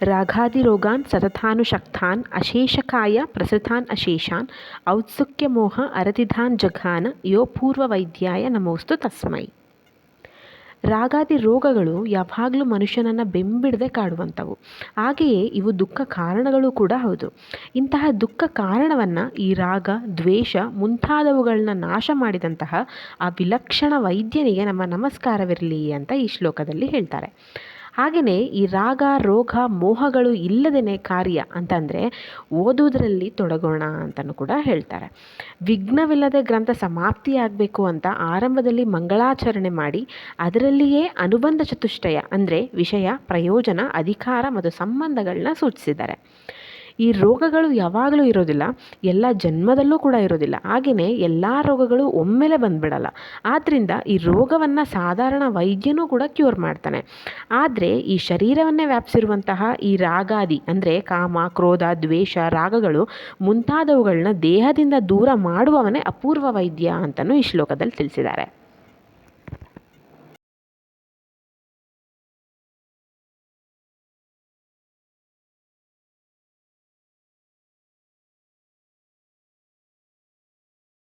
ರಾಗಾದಿರೋಗಾನ್ ಸತತಾನುಶಕ್ತಾನ್ ಅಶೇಷಕಾಯ ಪ್ರಸೃತಾನ್ ಅಶೇಷಾನ್ ಔತ್ಸುಕ್ಯಮೋಹ ಅರತಿಧಾನ್ ಜಘಾನ ಯೋ ಪೂರ್ವವೈದ್ಯಾಯ ನಮೋಸ್ತು ತಸ್ಮೈ. ರಾಗಾದಿ ರೋಗಗಳು ಯಾವಾಗಲೂ ಮನುಷ್ಯನನ್ನು ಬೆಂಬಿಡದೆ ಕಾಡುವಂಥವು. ಹಾಗೆಯೇ ಇವು ದುಃಖ ಕಾರಣಗಳು ಕೂಡ ಹೌದು. ಇಂತಹ ದುಃಖ ಕಾರಣವನ್ನು ಈ ರಾಗ, ದ್ವೇಷ ಮುಂತಾದವುಗಳನ್ನ ನಾಶ ಮಾಡಿದಂತಹ ಆ ವಿಲಕ್ಷಣ ವೈದ್ಯನಿಗೆ ನಮ್ಮ ನಮಸ್ಕಾರವಿರಲಿ ಅಂತ ಈ ಶ್ಲೋಕದಲ್ಲಿ ಹೇಳ್ತಾರೆ. ಹಾಗೆಯೇ ಈ ರಾಗ, ರೋಗ, ಮೋಹಗಳು ಇಲ್ಲದೇ ಕಾರ್ಯ ಅಂತಂದರೆ ಓದುವುದರಲ್ಲಿ ತೊಡಗೋಣ ಅಂತಲೂ ಕೂಡ ಹೇಳ್ತಾರೆ. ವಿಘ್ನವಿಲ್ಲದೆ ಗ್ರಂಥ ಸಮಾಪ್ತಿಯಾಗಬೇಕು ಅಂತ ಆರಂಭದಲ್ಲಿ ಮಂಗಳಾಚರಣೆ ಮಾಡಿ ಅದರಲ್ಲಿಯೇ ಅನುಬಂಧ ಚತುಷ್ಟಯ ಅಂದರೆ ವಿಷಯ, ಪ್ರಯೋಜನ, ಅಧಿಕಾರ ಮತ್ತು ಸಂಬಂಧಗಳನ್ನ ಸೂಚಿಸಿದ್ದಾರೆ. ಈ ರೋಗಗಳು ಯಾವಾಗಲೂ ಇರೋದಿಲ್ಲ, ಎಲ್ಲ ಜನ್ಮದಲ್ಲೂ ಕೂಡ ಇರೋದಿಲ್ಲ. ಹಾಗೆಯೇ ಎಲ್ಲ ರೋಗಗಳು ಒಮ್ಮೆಲೆ ಬಂದುಬಿಡಲ್ಲ. ಆದ್ದರಿಂದ ಈ ರೋಗವನ್ನು ಸಾಧಾರಣ ವೈದ್ಯನೂ ಕೂಡ ಕ್ಯೂರ್ ಮಾಡ್ತಾನೆ. ಆದರೆ ಈ ಶರೀರವನ್ನೇ ವ್ಯಾಪಿಸಿರುವಂತಹ ಈ ರಾಗಾದಿ ಅಂದರೆ ಕಾಮ, ಕ್ರೋಧ, ದ್ವೇಷ, ರಾಗಗಳು ಮುಂತಾದವುಗಳನ್ನ ದೇಹದಿಂದ ದೂರ ಮಾಡುವವನೇ ಅಪೂರ್ವ ವೈದ್ಯ ಅಂತಲೂ ಈ ಶ್ಲೋಕದಲ್ಲಿ ತಿಳಿಸಿದ್ದಾರೆ.